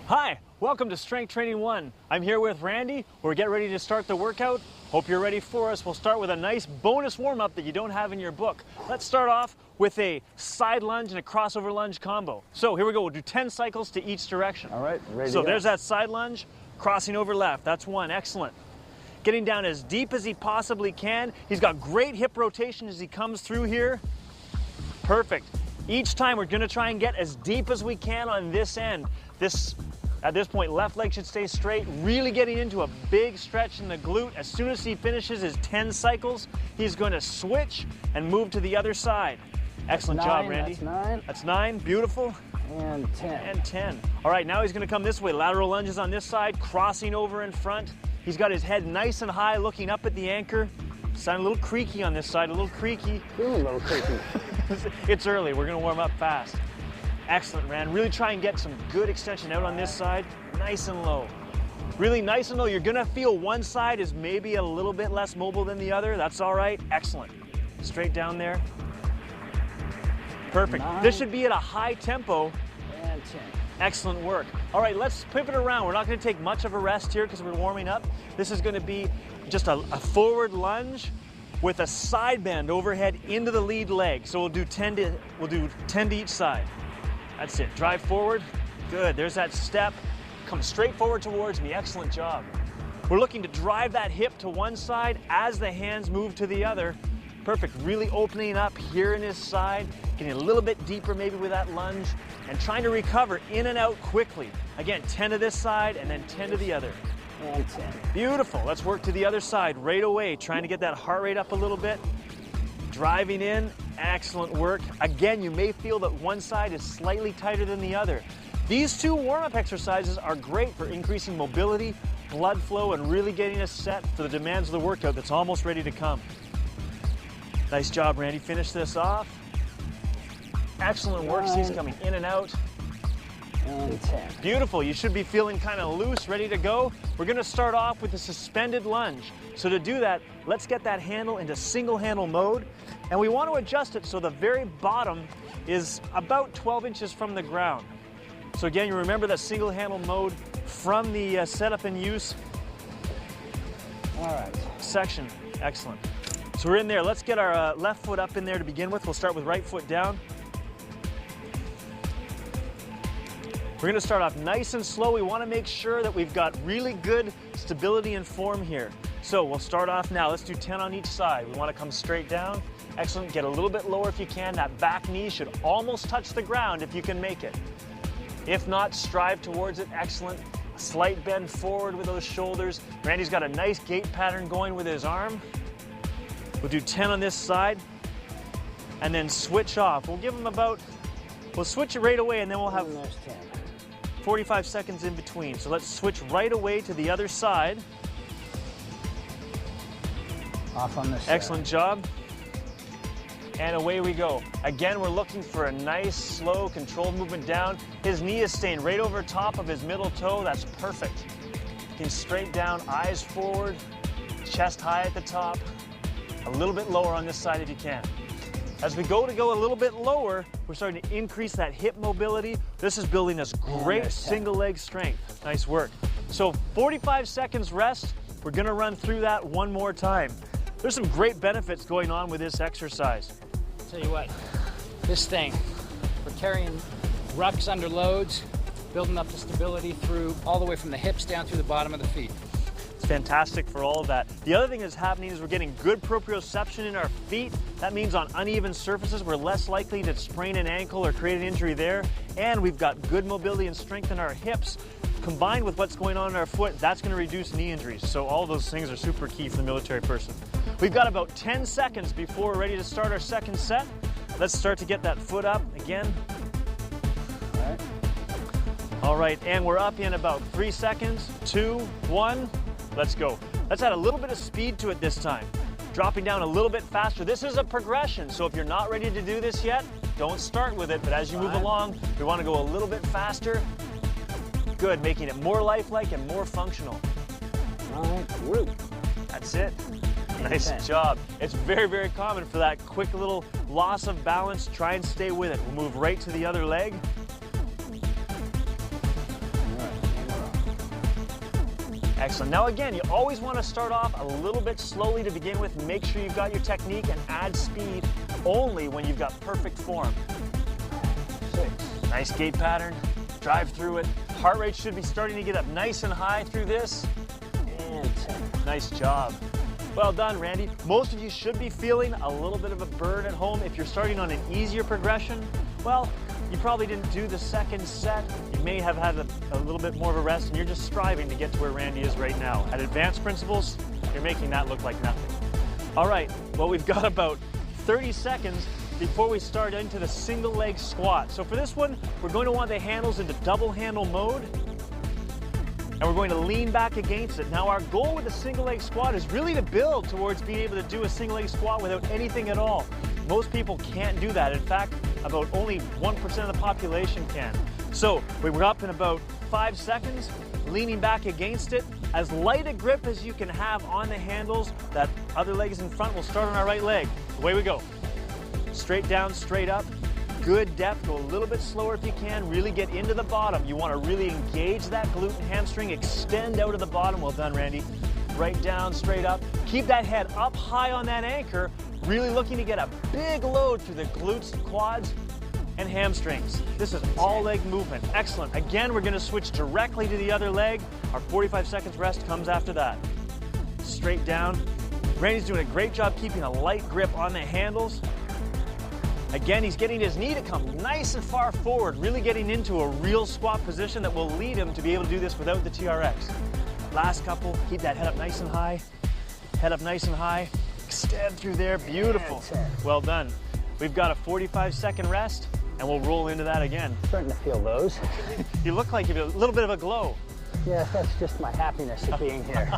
Hi, welcome to Strength Training 1. I'm here with Randy. We're getting ready to start the workout. Hope you're ready for us. We'll start with a nice bonus warm-up that you don't have in your book. Let's start off with a side lunge and a crossover lunge combo. So here we go. We'll do 10 cycles to each direction. All right, ready So to go. there's that side lunge, crossing over left. That's one. Excellent. Getting down as deep as he possibly can. He's got great hip rotation as he comes through here. Perfect. Each time we're going to try and get as deep as we can on this end. At this point, left leg should stay straight, really getting into a big stretch in the glute. As soon as he finishes his 10 cycles, he's going to switch and move to the other side. Excellent job, Randy. That's 9. That's 9, beautiful. And 10. And 10. All right, now he's going to come this way. Lateral lunges on this side, crossing over in front. He's got his head nice and high, looking up at the anchor. Sound a little creaky on this side, a little creaky. Feeling a little creaky. It's early, we're going to warm up fast. Excellent, Rand. Really try and get some good extension out on this side, nice and low. Really nice and low. You're gonna feel one side is maybe a little bit less mobile than the other. That's all right. Excellent. Straight down there. Perfect. 9. This should be at a high tempo. And 10. Excellent work. All right, let's pivot around. We're not gonna take much of a rest here because we're warming up. This is gonna be just a forward lunge with a side bend overhead into the lead leg. So we'll do 10 to each side. That's it. Drive forward. Good. There's that step. Come straight forward towards me. Excellent job. We're looking to drive that hip to one side as the hands move to the other. Perfect. Really opening up here in his side, getting a little bit deeper maybe with that lunge, and trying to recover in and out quickly. Again, 10 to this side and then 10 to the other. And 10. Beautiful. Let's work to the other side right away. Trying to get that heart rate up a little bit. Driving in. Excellent work. Again, you may feel that one side is slightly tighter than the other. These two warm-up exercises are great for increasing mobility, blood flow, and really getting us set for the demands of the workout that's almost ready to come. Nice job, Randy. Finish this off. Excellent work. 9. He's coming in and out. And 10. Beautiful. You should be feeling kind of loose, ready to go. We're going to start off with a suspended lunge. So to do that, let's get that handle into single handle mode. And we want to adjust it so the very bottom is about 12 inches from the ground. So again, you remember that single handle mode from the setup and use All right. section. Excellent. So we're in there. Let's get our left foot up in there to begin with. We'll start with right foot down. We're going to start off nice and slow. We want to make sure that we've got really good stability and form here. So we'll start off now. Let's do 10 on each side. We want to come straight down. Excellent. Get a little bit lower if you can. That back knee should almost touch the ground if you can make it. If not, strive towards it. Excellent. A slight bend forward with those shoulders. Randy's got a nice gait pattern going with his arm. We'll do 10 on this side and then switch off. We'll switch it right away and then we'll have And there's 10. 45 seconds in between. So let's switch right away to the other side. Off on this side. Excellent job. And away we go. Again, we're looking for a nice, slow, controlled movement down. His knee is staying right over top of his middle toe. That's perfect. Looking straight down, eyes forward, chest high at the top. A little bit lower on this side if you can. As we go a little bit lower, we're starting to increase that hip mobility. This is building us great single leg strength. Nice work. So 45 seconds rest. We're gonna run through that one more time. There's some great benefits going on with this exercise. Tell you what, this thing, we're carrying rucks under loads, building up the stability through all the way from the hips down through the bottom of the feet. It's fantastic for all of that. The other thing that's happening is we're getting good proprioception in our feet. That means on uneven surfaces, we're less likely to sprain an ankle or create an injury there. And we've got good mobility and strength in our hips. Combined with what's going on in our foot, that's going to reduce knee injuries. So all those things are super key for the military person. We've got about 10 seconds before we're ready to start our second set. Let's start to get that foot up again. All right. All right, and we're up in about 3 seconds. 2, 1, let's go. Let's add a little bit of speed to it this time. Dropping down a little bit faster. This is a progression, so if you're not ready to do this yet, don't start with it, but as you move along, we want to go a little bit faster. Good, making it more lifelike and more functional. All right. Woo. That's it. Nice job. It's very, very common for that quick little loss of balance. Try and stay with it. We'll move right to the other leg. All right. Excellent. Now again, you always want to start off a little bit slowly to begin with. Make sure you've got your technique and add speed only when you've got perfect form. 6. Nice gait pattern. Drive through it. Heart rate should be starting to get up nice and high through this. And 10. Nice job. Well done, Randy. Most of you should be feeling a little bit of a burn at home. If you're starting on an easier progression, well, you probably didn't do the second set. You may have had a little bit more of a rest, and you're just striving to get to where Randy is right now. At advanced principles, you're making that look like nothing. All right, well, we've got about 30 seconds before we start into the single leg squat. So for this one, we're going to want the handles into double handle mode, and we're going to lean back against it. Now our goal with the single leg squat is really to build towards being able to do a single leg squat without anything at all. Most people can't do that. In fact, about only 1% of the population can. So we're up in about 5 seconds, leaning back against it. As light a grip as you can have on the handles. That other leg is in front. We'll start on our right leg. Away we go. Straight down, straight up. Good depth. Go a little bit slower if you can. Really get into the bottom. You want to really engage that glute and hamstring. Extend out of the bottom. Well done, Randy. Right down, straight up. Keep that head up high on that anchor. Really looking to get a big load through the glutes, quads, and hamstrings. This is all leg movement. Excellent. Again, we're going to switch directly to the other leg. Our 45 seconds rest comes after that. Straight down. Randy's doing a great job keeping a light grip on the handles. Again, he's getting his knee to come nice and far forward, really getting into a real squat position that will lead him to be able to do this without the TRX. Last couple, keep that head up nice and high. Head up nice and high. Extend through there, beautiful. Well done. We've got a 45-second rest, and we'll roll into that again. Starting to feel those. You look like you have a little bit of a glow. Yeah, that's just my happiness of being here.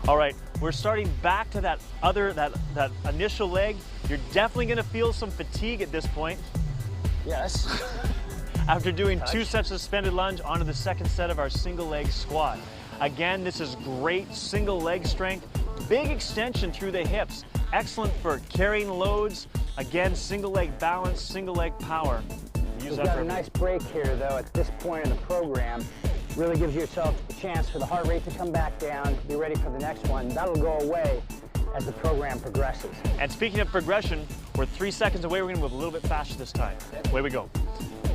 All right, we're starting back to that initial leg. You're definitely gonna feel some fatigue at this point. Yes. After doing 2 sets of suspended lunge onto the second set of our single leg squat. Again, this is great single leg strength. Big extension through the hips. Excellent for carrying loads. Again, single leg balance, single leg power. You've got a nice break here, though, at this point in the program. Really gives yourself a chance for the heart rate to come back down, be ready for the next one. That'll go away as the program progresses. And speaking of progression, we're 3 seconds away. We're gonna move a little bit faster this time. Away we go.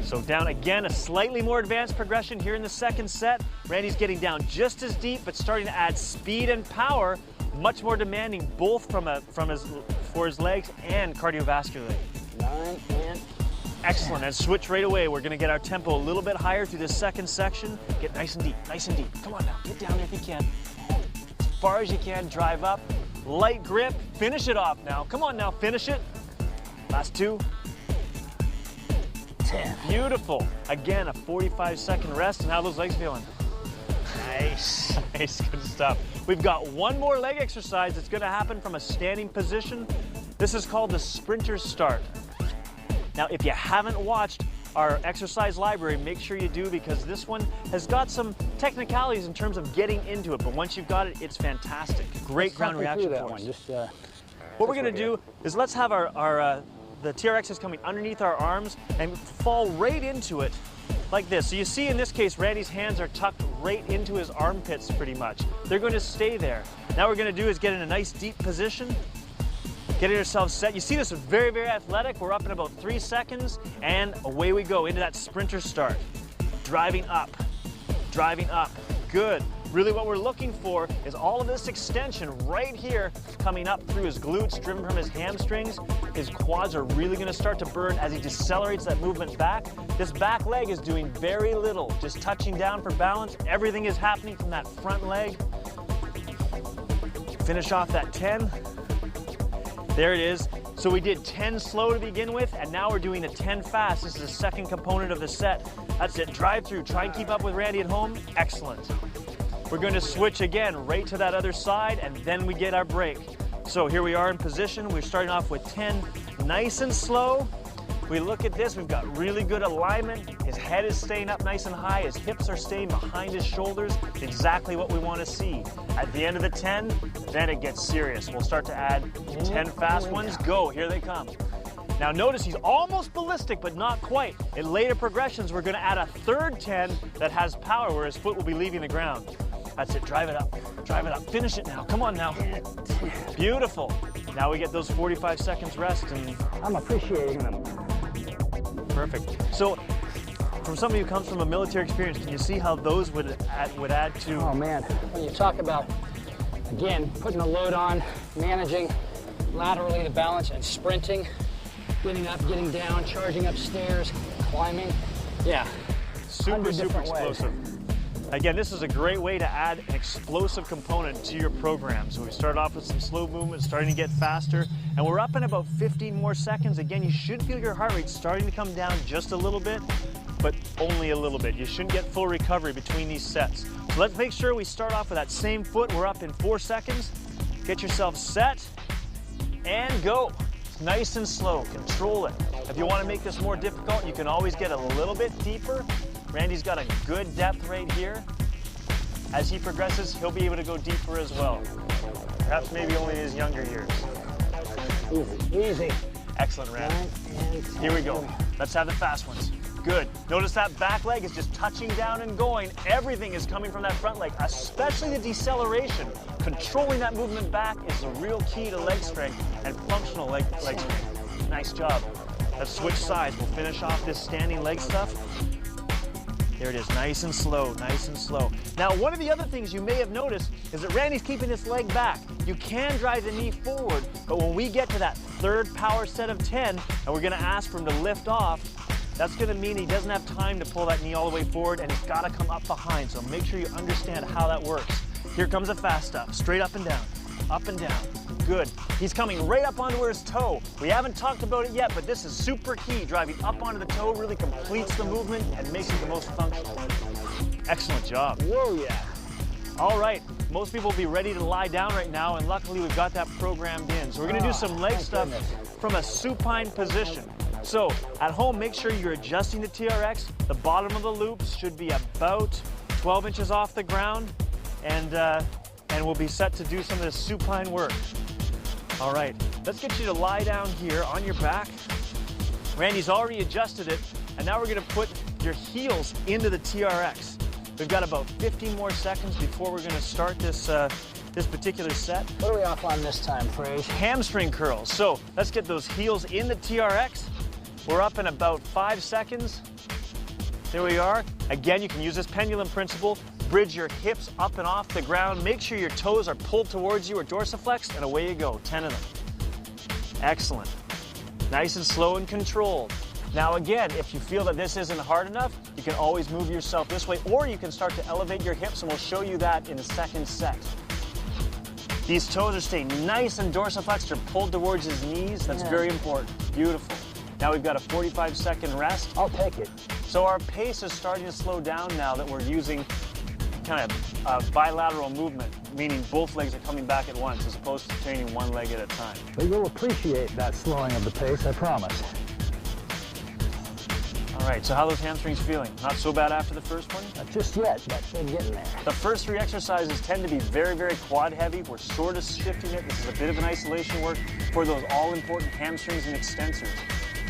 So down again, a slightly more advanced progression here in the second set. Randy's getting down just as deep, but starting to add speed and power, much more demanding both for his legs and cardiovascularly. 9 and Excellent, and switch right away. We're gonna get our tempo a little bit higher through this second section. Get nice and deep, nice and deep. Come on now, get down there if you can. As far as you can, drive up. Light grip, finish it off now. Come on now, finish it. Last 2. 10. Beautiful. Again, a 45-second rest, and how are those legs feeling? Nice. Nice, good stuff. We've got one more leg exercise that's gonna happen from a standing position. This is called the sprinter's start. Now, if you haven't watched our exercise library, make sure you do, because this one has got some technicalities in terms of getting into it, but once you've got it, it's fantastic. Great ground reaction that force. one. Just, what we're gonna do is let's have the TRX is coming underneath our arms and fall right into it like this. So you see in this case, Randy's hands are tucked right into his armpits pretty much. They're going to stay there. Now what we're going to do is get in a nice deep position, getting ourselves set. You see this is very, very athletic. We're up in about 3 seconds, and away we go into that sprinter start. Driving up, good. Really what we're looking for is all of this extension right here coming up through his glutes, driven from his hamstrings. His quads are really gonna start to burn as he decelerates that movement back. This back leg is doing very little, just touching down for balance. Everything is happening from that front leg. Finish off that 10. There it is. So we did 10 slow to begin with, and now we're doing a 10 fast. This is the second component of the set. That's it, drive through, try and keep up with Randy at home. Excellent. We're going to switch again right to that other side, and then we get our break. So here we are in position. We're starting off with 10, nice and slow. We look at this, we've got really good alignment. His head is staying up nice and high. His hips are staying behind his shoulders. Exactly what we want to see. At the end of the 10, then it gets serious. We'll start to add 10 fast ones. Go, here they come. Now notice he's almost ballistic, but not quite. In later progressions, we're gonna add a third 10 that has power, where his foot will be leaving the ground. That's it, drive it up, drive it up. Finish it now, come on now. Beautiful. Now we get those 45 seconds rest and I'm appreciating them. perfect. So, from somebody who comes from a military experience, can you see how those would add to? Oh man, when you talk about, again, putting a load on, managing laterally the balance and sprinting, getting up, getting down, charging upstairs, climbing. Yeah, Super, super different ways. explosive. Again, this is a great way to add an explosive component to your program. So we start off with some slow movement, starting to get faster, and we're up in about 15 more seconds. Again, you should feel your heart rate starting to come down just a little bit, but only a little bit. You shouldn't get full recovery between these sets. So let's make sure we start off with that same foot. We're up in 4 seconds. Get yourself set and go. Nice and slow, control it. If you want to make this more difficult, you can always get a little bit deeper. Randy's got a good depth right here. As he progresses, he'll be able to go deeper as well. Perhaps maybe only in his younger years. Easy, easy. Excellent, Randy. 9 and 10. Here we go. Let's have the fast ones. Good. Notice that back leg is just touching down and going. Everything is coming from that front leg, especially the deceleration. Controlling that movement back is the real key to leg strength and functional leg strength. Nice job. Let's switch sides. We'll finish off this standing leg stuff. There it is, nice and slow, nice and slow. Now, one of the other things you may have noticed is that Randy's keeping this leg back. You can drive the knee forward, but when we get to that third power set of 10, and we're gonna ask for him to lift off, that's gonna mean he doesn't have time to pull that knee all the way forward, and he's gotta come up behind, so make sure you understand how that works. Here comes a fast stuff, straight up and down, up and down. Good. He's coming right up onto his toe. We haven't talked about it yet, but this is super key. Driving up onto the toe really completes the movement and makes it the most functional. Excellent job. Whoa, yeah. All right, most people will be ready to lie down right now, and luckily we've got that programmed in. So we're gonna do some leg stuff from a supine position. So at home, make sure you're adjusting the TRX. The bottom of the loops should be about 12 inches off the ground, and we'll be set to do some of this supine work. All right, let's get you to lie down here on your back. Randy's already adjusted it, and now we're gonna put your heels into the TRX. We've got about 15 more seconds before we're gonna start this particular set. What are we off on this time, Fraze? Hamstring curls. So let's get those heels in the TRX. We're up in about 5 seconds. There we are. Again, you can use this pendulum principle. Bridge your hips up and off the ground. Make sure your toes are pulled towards you or dorsiflexed, and away you go, 10 of them. Excellent. Nice and slow and controlled. Now again, if you feel that this isn't hard enough, you can always move yourself this way, or you can start to elevate your hips, and we'll show you that in the second set. These toes are staying nice and dorsiflexed or pulled towards his knees. That's very important. Beautiful. Now we've got a 45-second rest. I'll take it. So our pace is starting to slow down now that we're using kind of bilateral movement, meaning both legs are coming back at once as opposed to training one leg at a time. But you'll appreciate that slowing of the pace, I promise. All right, so how are those hamstrings feeling? Not so bad after the first one? Not just yet, but they're getting there. The first 3 exercises tend to be very, very quad heavy. We're sort of shifting it. This is a bit of an isolation work for those all-important hamstrings and extensors.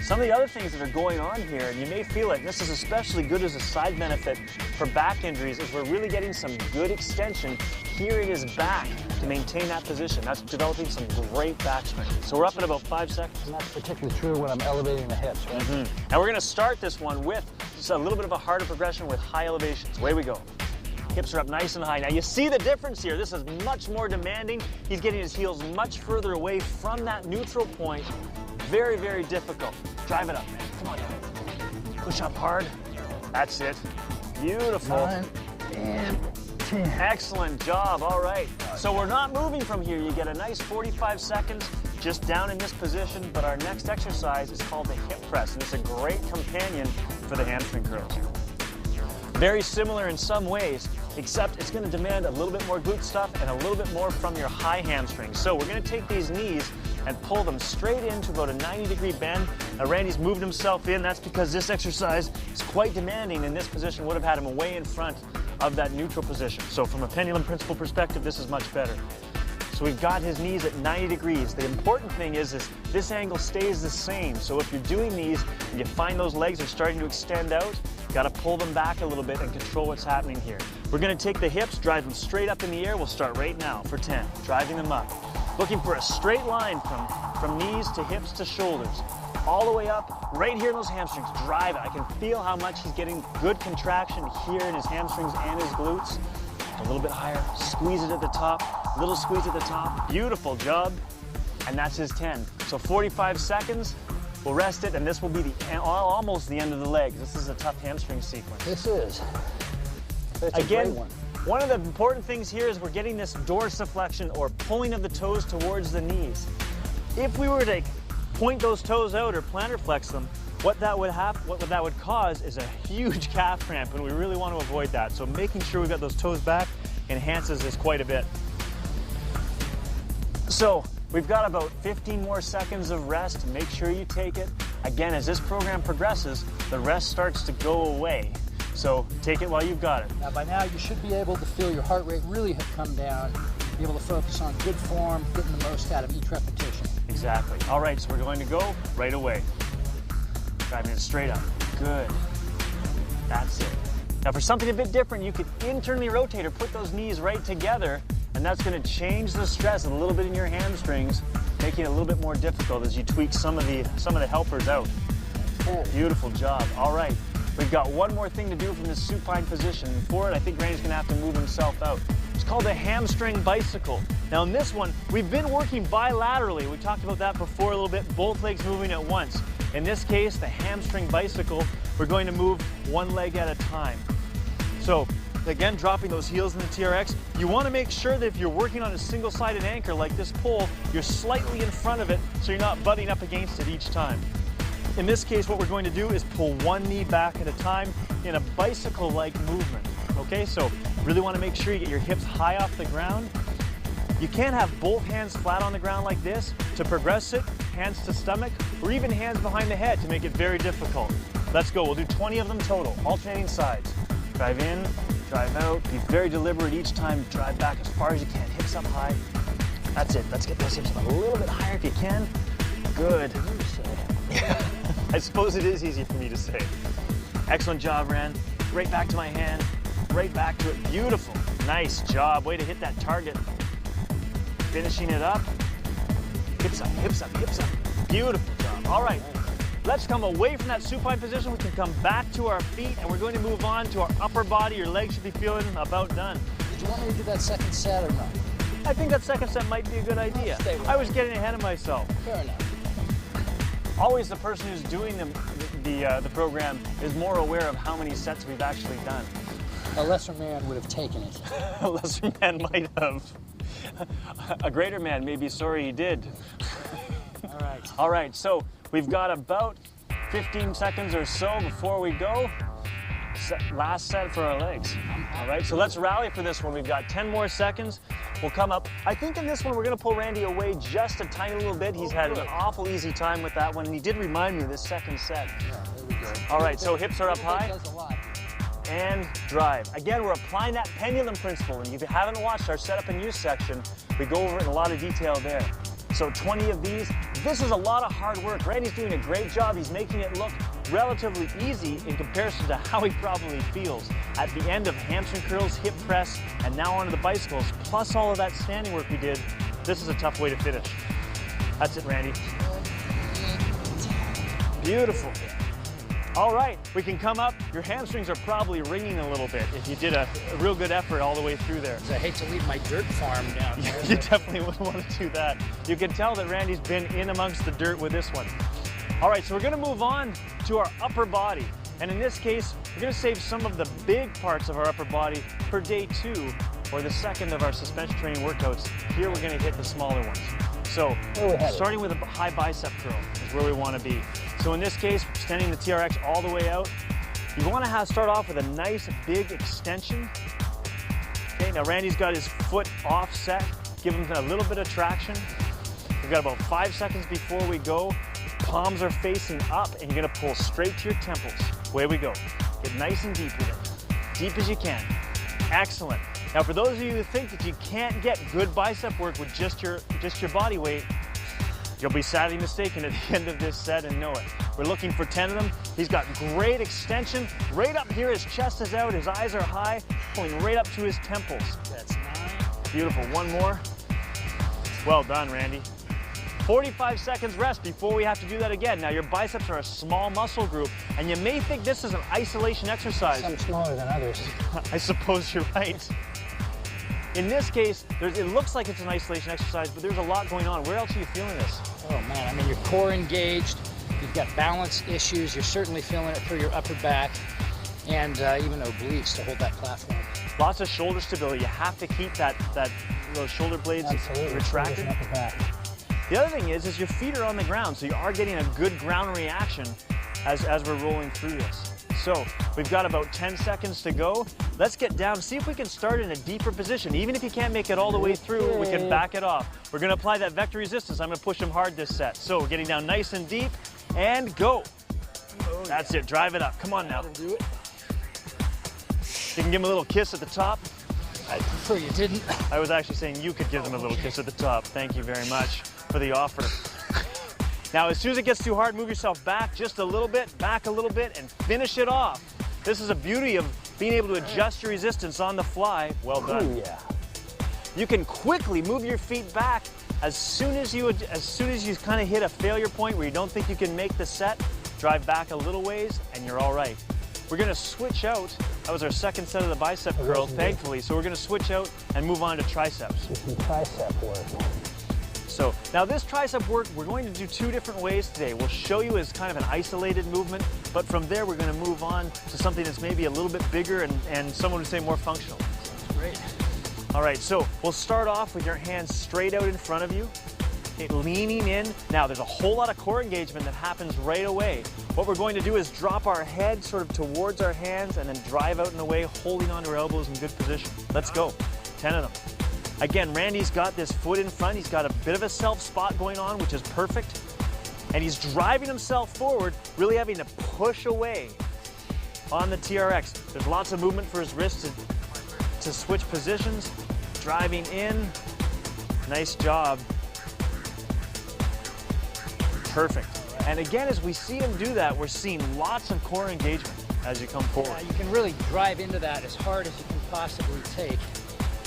Some of the other things that are going on here, and you may feel it, this is especially good as a side benefit for back injuries, is we're really getting some good extension here in his back to maintain that position. That's developing some great back strength. So we're up at about 5 seconds. And that's particularly true when I'm elevating the hips, right? And we're gonna start this one with just a little bit of a harder progression with high elevations. Away we go. Hips are up nice and high. Now you see the difference here. This is much more demanding. He's getting his heels much further away from that neutral point. Very, very difficult. Drive it up, man. Come on down. Push up hard. That's it. Beautiful. 9 and 10. Excellent job. All right. So we're not moving from here. You get a nice 45 seconds just down in this position, but our next exercise is called the hip press, and it's a great companion for the hamstring curls. Very similar in some ways, except it's going to demand a little bit more glute stuff and a little bit more from your high hamstrings. So we're going to take these knees and pull them straight into about a 90-degree bend. Now Randy's moved himself in. That's because this exercise is quite demanding, and this position would have had him way in front of that neutral position. So from a pendulum principle perspective, this is much better. So we've got his knees at 90 degrees. The important thing is this angle stays the same. So if you're doing these and you find those legs are starting to extend out, Got to pull them back a little bit and control what's happening here. We're going to take the hips, drive them straight up in the air. We'll start right now for 10, driving them up. Looking for a straight line from knees to hips to shoulders. All the way up, right here in those hamstrings. Drive it. I can feel how much he's getting good contraction here in his hamstrings and his glutes. A little bit higher. Squeeze it at the top. Little squeeze at the top. Beautiful job. And that's his 10. So 45 seconds. We'll rest it, and this will be almost the end of the legs. This is a tough hamstring sequence. This is. It's Again, a great one of the important things here is we're getting this dorsiflexion or pulling of the toes towards the knees. If we were to point those toes out or plantar flex them, what that would cause is a huge calf cramp, and we really want to avoid that. So making sure we've got those toes back enhances this quite a bit. So we've got about 15 more seconds of rest. Make sure you take it. Again, as this program progresses, the rest starts to go away. So take it while you've got it. Now by now you should be able to feel your heart rate really have come down, be able to focus on good form, getting the most out of each repetition. Exactly. All right, so we're going to go right away. Driving it straight up. Good. That's it. Now for something a bit different, you could internally rotate or put those knees right together, and that's going to change the stress a little bit in your hamstrings, making it a little bit more difficult as you tweak some of the helpers out. Beautiful job. All right. We've got one more thing to do from this supine position. For it, I think Randy's gonna have to move himself out. It's called a hamstring bicycle. Now in this one, we've been working bilaterally. We talked about that before a little bit, both legs moving at once. In this case, the hamstring bicycle, we're going to move one leg at a time. So again, dropping those heels in the TRX, you wanna make sure that if you're working on a single-sided anchor like this pole, you're slightly in front of it so you're not butting up against it each time. In this case, what we're going to do is pull one knee back at a time in a bicycle-like movement. Okay, so really want to make sure you get your hips high off the ground. You can't have both hands flat on the ground like this. To progress it, hands to stomach, or even hands behind the head to make it very difficult. Let's go, we'll do 20 of them total, alternating sides. Drive in, drive out, be very deliberate each time, drive back as far as you can, hips up high. That's it, let's get those hips up a little bit higher if you can. Good. I suppose it is easy for me to say. Excellent job, Rand. Right back to my hand, right back to it. Beautiful. Nice job. Way to hit that target. Finishing it up. Hips up, hips up, hips up. Beautiful job. All right. Let's come away from that supine position. We can come back to our feet, and we're going to move on to our upper body. Your legs should be feeling about done. Did you want me to do that second set or not? I think that second set might be a good idea. I was getting ahead of myself. Fair enough. Always the person who's doing the program is more aware of how many sets we've actually done. A lesser man would have taken it. A lesser man might have. A greater man may be sorry he did. All right. All right, so we've got about 15 seconds or so before we go. Last set for our legs. All right, so let's rally for this one. We've got 10 more seconds. We'll come up. I think in this one, we're gonna pull Randy away just a tiny little bit. He's had an awful easy time with that one, and he did remind me of this second set. Yeah, there we go. All right, so hips are up high. Does a lot. And drive. Again, we're applying that pendulum principle, and if you haven't watched our setup and use section, we go over it in a lot of detail there. So 20 of these. This is a lot of hard work. Randy's doing a great job. He's making it look relatively easy in comparison to how he probably feels. At the end of hamstring curls, hip press, and now onto the bicycles, plus all of that standing work we did, this is a tough way to finish. That's it, Randy. Beautiful. All right, we can come up. Your hamstrings are probably ringing a little bit if you did a real good effort all the way through there. I hate to leave my dirt farm down here. You definitely wouldn't want to do that. You can tell that Randy's been in amongst the dirt with this one. All right, so we're gonna move on to our upper body. And in this case, we're gonna save some of the big parts of our upper body for day 2 or the second of our suspension training workouts. Here we're gonna hit the smaller ones. So starting with a high bicep curl is where we wanna be. So in this case, extending the TRX all the way out, you wanna start off with a nice big extension. Okay, now Randy's got his foot offset, give him a little bit of traction. We've got about 5 seconds before we go. Palms are facing up, and you're gonna pull straight to your temples. Away we go. Get nice and deep with it. Deep as you can. Excellent. Now for those of you who think that you can't get good bicep work with just your body weight, You'll be sadly mistaken at the end of this set and know it. We're looking for 10 of them. He's got great extension. Right up here, his chest is out, his eyes are high, pulling right up to his temples. That's 9. Beautiful. One more. Well done, Randy. 45 seconds rest before we have to do that again. Now, your biceps are a small muscle group, and you may think this is an isolation exercise. Some smaller than others. I suppose you're right. In this case, it looks like it's an isolation exercise, but there's a lot going on. Where else are you feeling this? Oh man, I mean, your core engaged, you've got balance issues, you're certainly feeling it through your upper back, and even obliques to hold that platform. Lots of shoulder stability. You have to keep those shoulder blades retracted. Upper back. The other thing is your feet are on the ground, so you are getting a good ground reaction as we're rolling through this. So we've got about 10 seconds to go. Let's get down, see if we can start in a deeper position. Even if you can't make it all the way through, we can back it off. We're gonna apply that vector resistance. I'm gonna push him hard this set. So we're getting down nice and deep, and go. That's it, drive it up. Come on now. Do it. You can give him a little kiss at the top. I prefer you didn't. I was actually saying you could give them a little kiss at the top. Thank you very much for the offer. Now, as soon as it gets too hard, move yourself back just a little bit, back a little bit, and finish it off. This is a beauty of being able to adjust your resistance on the fly. Well done. Ooh, yeah. You can quickly move your feet back as soon as you kind of hit a failure point where you don't think you can make the set. Drive back a little ways, and you're all right. We're gonna switch out. That was our second set of the bicep curls, thankfully. So we're gonna switch out and move on to triceps. Do some tricep work. So now this tricep work, we're going to do 2 different ways today. We'll show you as kind of an isolated movement, but from there we're going to move on to something that's maybe a little bit bigger and someone would say more functional. Great. All right, so we'll start off with your hands straight out in front of you, leaning in. Now there's a whole lot of core engagement that happens right away. What we're going to do is drop our head sort of towards our hands and then drive out and away, holding onto our elbows in good position. Let's go, 10 of them. Again, Randy's got this foot in front. He's got a bit of a self spot going on, which is perfect. And he's driving himself forward, really having to push away on the TRX. There's lots of movement for his wrist to switch positions. Driving in. Nice job. Perfect. And again, as we see him do that, we're seeing lots of core engagement as you come forward. You can really drive into that as hard as you can possibly take.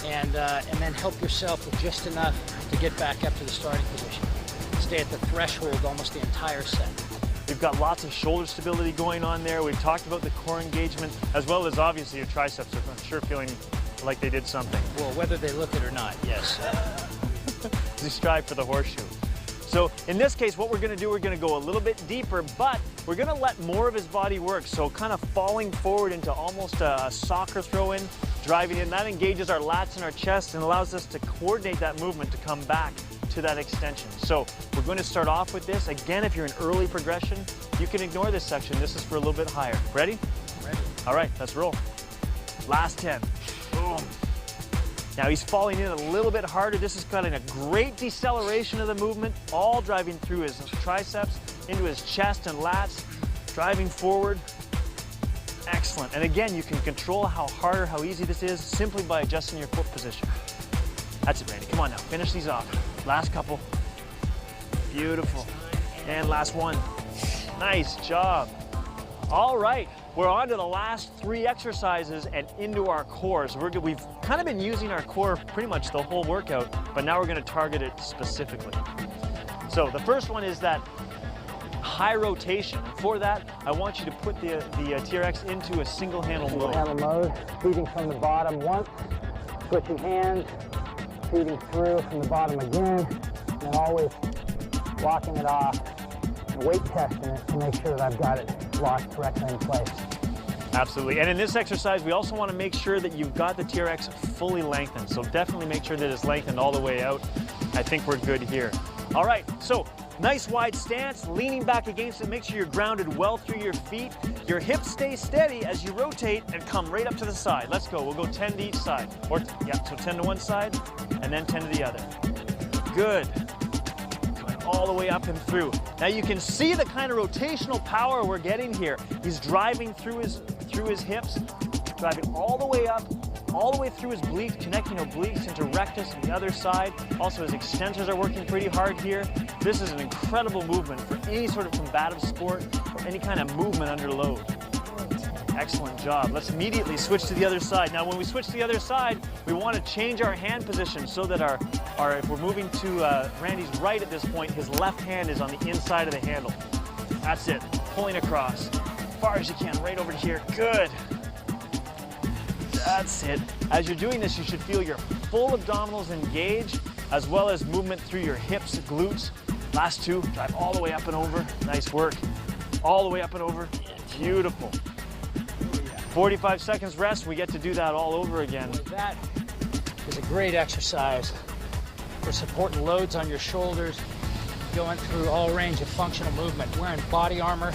And then help yourself with just enough to get back up to the starting position. Stay at the threshold almost the entire set. We've got lots of shoulder stability going on there. We've talked about the core engagement, as well as obviously your triceps are, I'm sure, feeling like they did something. Well, whether they look it or not, yes. You strive for the horseshoe. So in this case, what we're gonna do, we're gonna go a little bit deeper, but we're gonna let more of his body work. So kind of falling forward into almost a soccer throw in, driving in. That engages our lats and our chest and allows us to coordinate that movement to come back to that extension. So we're going to start off with this. Again, if you're in early progression, you can ignore this section. This is for a little bit higher. Ready? Ready. All right, let's roll. Last 10. Boom. Now he's falling in a little bit harder. This is cutting a great deceleration of the movement, all driving through his triceps, into his chest and lats, driving forward. Excellent. And again, you can control how hard or how easy this is simply by adjusting your foot position. That's it, Randy. Come on now. Finish these off. Last couple. Beautiful. And last one. Nice job. All right. We're on to the last 3 exercises and into our core. So we've kind of been using our core pretty much the whole workout, but now we're going to target it specifically. So the first one is that high rotation. For that, I want you to put the TRX into a single handle mode. Handle mode, feeding from the bottom once, switching hands, feeding through from the bottom again, and always locking it off and weight testing it to make sure that I've got it locked correctly in place. Absolutely. And in this exercise, we also want to make sure that you've got the TRX fully lengthened. So definitely make sure that it's lengthened all the way out. I think we're good here. All right, so nice wide stance, leaning back against it. Make sure you're grounded well through your feet. Your hips stay steady as you rotate and come right up to the side. Let's go. We'll go 10 to each side. So 10 to one side and then 10 to the other. Good. Going all the way up and through. Now you can see the kind of rotational power we're getting here. He's driving through his hips, driving all the way up all the way through his obliques, connecting obliques into rectus and the other side. Also, his extensors are working pretty hard here. This is an incredible movement for any sort of combative sport or any kind of movement under load. Excellent job. Let's immediately switch to the other side. Now, when we switch to the other side, we want to change our hand position so that if we're moving to Randy's right at this point, his left hand is on the inside of the handle. That's it. Pulling across. As far as you can, right over to here. Good. That's it. As you're doing this, you should feel your full abdominals engaged, as well as movement through your hips, glutes. Last two, drive all the way up and over. Nice work. All the way up and over. Beautiful. 45 seconds rest, we get to do that all over again. That is a great exercise for supporting loads on your shoulders, going through all range of functional movement, wearing body armor,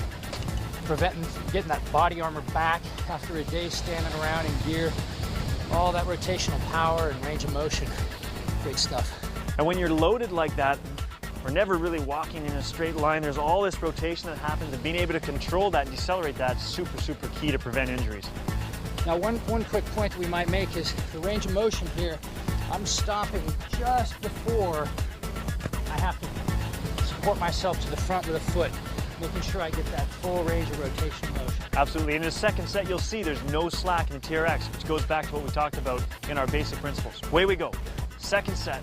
preventing getting that body armor back after a day standing around in gear, all that rotational power and range of motion. Great stuff. And when you're loaded like that, we're never really walking in a straight line. There's all this rotation that happens, and being able to control that and decelerate that is super, super key to prevent injuries. Now, one quick point that we might make is the range of motion here. I'm stopping just before I have to support myself to the front with a foot, making sure I get that full range of rotational motion. Absolutely. In the second set, you'll see there's no slack in the TRX, which goes back to what we talked about in our basic principles. Away we go. Second set.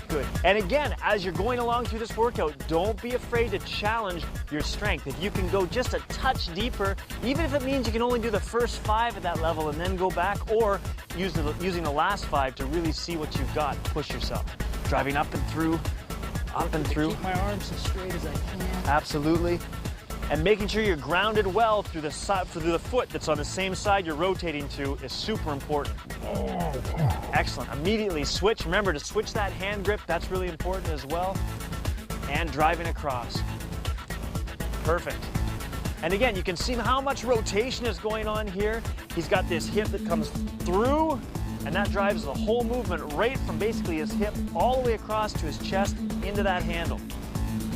Good. And again, as you're going along through this workout, don't be afraid to challenge your strength. If you can go just a touch deeper, even if it means you can only do the first 5 at that level and then go back, or using the last 5 to really see what you've got, push yourself. Driving up and through, up and through. Keep my arms as straight as I can. Absolutely. And making sure you're grounded well through the foot that's on the same side you're rotating to is super important. Excellent. Immediately switch. Remember to switch that hand grip. That's really important as well. And driving across. Perfect. And again, you can see how much rotation is going on here. He's got this hip that comes through, and that drives the whole movement right from basically his hip all the way across to his chest into that handle.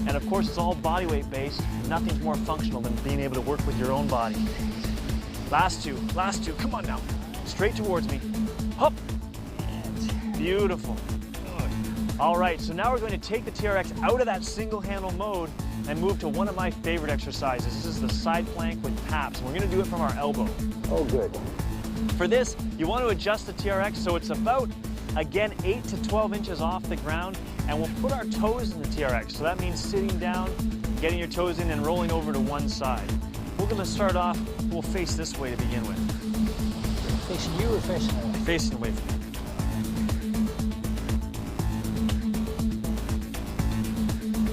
And of course, it's all body weight based. Nothing's more functional than being able to work with your own body. Last two, come on now. Straight towards me. Hop. Beautiful. All right, so now we're going to take the TRX out of that single handle mode and move to one of my favorite exercises. This is the side plank with PAPs. We're gonna do it from our elbow. Oh, good. For this, you want to adjust the TRX so it's about, again, 8 to 12 inches off the ground, and we'll put our toes in the TRX. So that means sitting down, getting your toes in, and rolling over to one side. We're gonna start off, we'll face this way to begin with. Facing you or facing away? Facing away from you.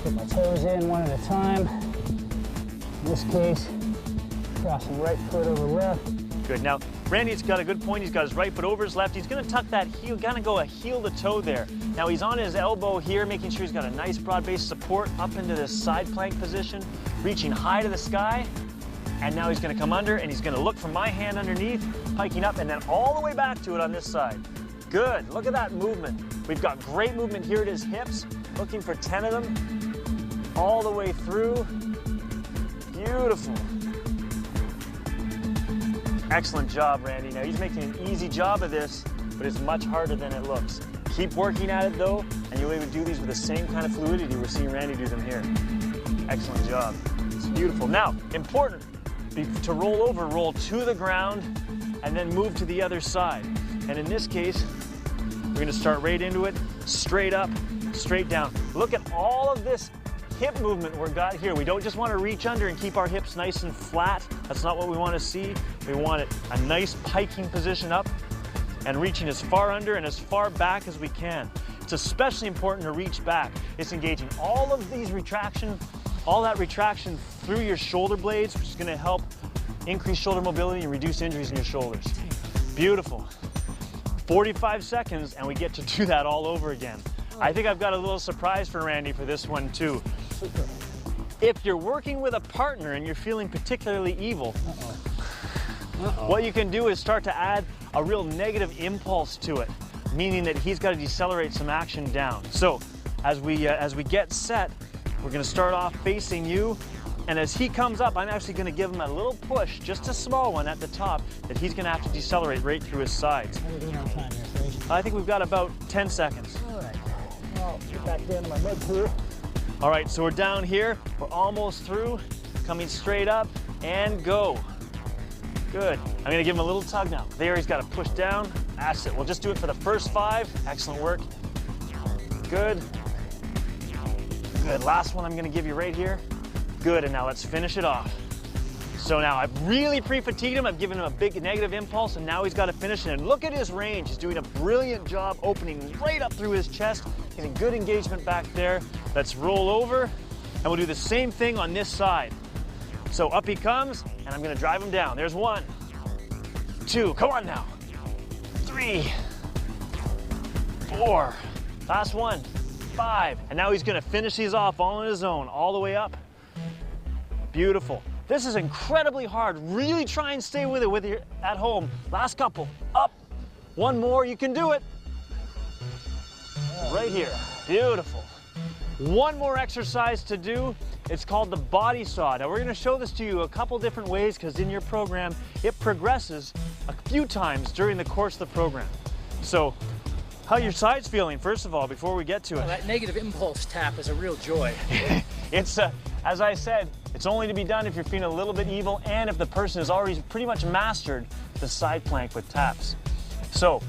Put my toes in one at a time. In this case, crossing right foot over left. Good. Now, Randy's got a good point. He's got his right foot over his left. He's going to tuck that heel, kind of go a heel to toe there. Now, he's on his elbow here, making sure he's got a nice broad base support up into this side plank position, reaching high to the sky. And now he's going to come under, and he's going to look for my hand underneath, hiking up, and then all the way back to it on this side. Good. Look at that movement. We've got great movement here at his hips, looking for 10 of them, all the way through. Beautiful. Excellent job, Randy. Now, he's making an easy job of this, but it's much harder than it looks. Keep working at it, though, and you'll be able to do these with the same kind of fluidity we're seeing Randy do them here. Excellent job. It's beautiful. Now, important, to roll over, roll to the ground, and then move to the other side. And in this case, we're going to start right into it, straight up, straight down. Look at all of this hip movement we've got here. We don't just want to reach under and keep our hips nice and flat. That's not what we want to see. We want it a nice piking position up and reaching as far under and as far back as we can. It's especially important to reach back. It's engaging all of these retraction, all that retraction through your shoulder blades, which is going to help increase shoulder mobility and reduce injuries in your shoulders. Beautiful. 45 seconds and we get to do that all over again. I think I've got a little surprise for Randy for this one too. If you're working with a partner and you're feeling particularly evil, what you can do is start to add a real negative impulse to it, meaning that he's got to decelerate some action down. So as we get set, we're going to start off facing you, And as he comes up, I'm actually gonna give him a little push, just a small one at the top, that he's gonna have to decelerate right through his sides. How are we doing on time here, Fraser? I think we've got about 10 seconds. All right. Well, get back down to my mud pool. All right, so we're down here. We're almost through. Coming straight up and go. Good. I'm gonna give him a little tug now. There, he's gotta push down. That's it. We'll just do it for the first 5. Excellent work. Good. Good. Last one I'm gonna give you right here. Good, and now let's finish it off. So now I've really pre-fatigued him. I've given him a big negative impulse, and now he's got to finish it. And look at his range. He's doing a brilliant job opening right up through his chest, getting good engagement back there. Let's roll over, and we'll do the same thing on this side. So up he comes, and I'm gonna drive him down. There's 1, 2, come on now. 3, 4, last one, 5. And now he's gonna finish these off all on his own, all the way up. Beautiful. This is incredibly hard. Really try and stay with it with you at home. Last couple, up. 1 more, you can do it. Right here, beautiful. 1 more exercise to do. It's called the body saw. Now we're gonna show this to you a couple different ways because in your program, it progresses a few times during the course of the program. So, how are your sides feeling, first of all, before we get to it? That negative impulse tap is a real joy. It's, as I said, it's only to be done if you're feeling a little bit evil and if the person has already pretty much mastered the side plank with taps. So,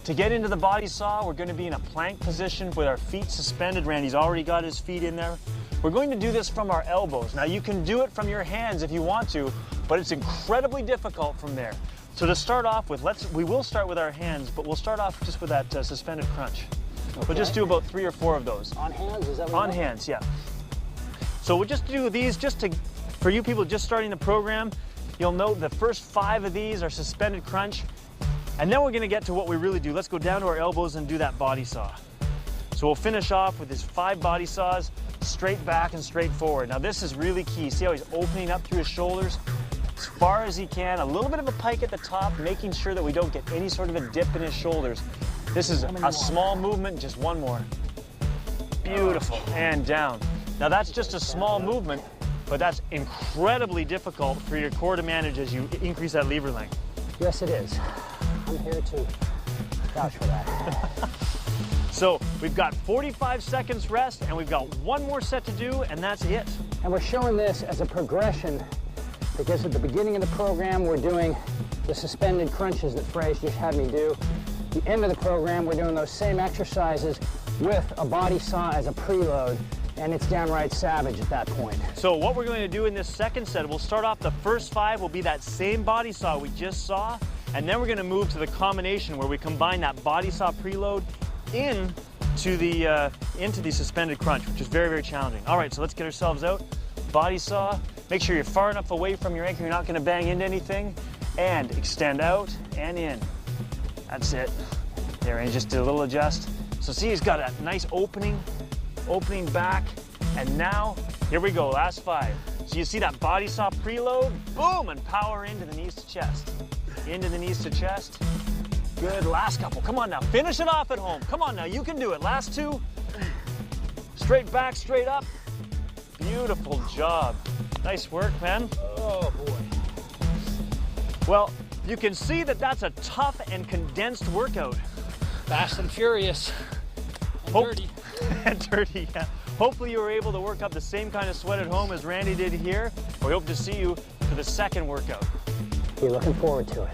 to get into the body saw, we're going to be in a plank position with our feet suspended. Randy's already got his feet in there. We're going to do this from our elbows. Now, you can do it from your hands if you want to, but it's incredibly difficult from there. So to start off with, we will start with our hands, but we'll start off just with that suspended crunch. Okay. We'll just do about 3 or 4 of those. On hands, is that what On hands, yeah. So we'll just do these for you people just starting the program, you'll note the first 5 of these are suspended crunch, and then we're gonna get to what we really do. Let's go down to our elbows and do that body saw. So we'll finish off with his 5 body saws, straight back and straight forward. Now this is really key. See how he's opening up through his shoulders as far as he can, a little bit of a pike at the top, making sure that we don't get any sort of a dip in his shoulders. This is a small movement, just 1 more. Beautiful, and down. Now that's just a small movement, but that's incredibly difficult for your core to manage as you increase that lever length. Yes, it is. I'm here to vouch for that. So we've got 45 seconds rest, and we've got 1 more set to do, and that's it. And we're showing this as a progression because at the beginning of the program, we're doing the suspended crunches that Fraser just had me do. At the end of the program, we're doing those same exercises with a body saw as a preload, and it's downright savage at that point. So what we're going to do in this second set, we'll start off the first 5 will be that same body saw we just saw, and then we're going to move to the combination where we combine that body saw preload into the suspended crunch, which is very, very challenging. All right, so let's get ourselves out. Body saw. Make sure you're far enough away from your ankle, you're not going to bang into anything, and extend out and in. That's it. There, and just do a little adjust. So see, he's got a nice opening back, and now, here we go, last 5. So you see that body saw preload, boom, and power into the knees to chest. Into the knees to chest. Good, last couple, come on now, finish it off at home. Come on now, you can do it, last 2. Straight back, straight up. Beautiful job. Nice work, man. Oh boy. Well, you can see that that's a tough and condensed workout. Fast and furious. And dirty. And dirty, yeah. Hopefully you were able to work up the same kind of sweat at home as Randy did here. We hope to see you for the second workout. Be looking forward to it.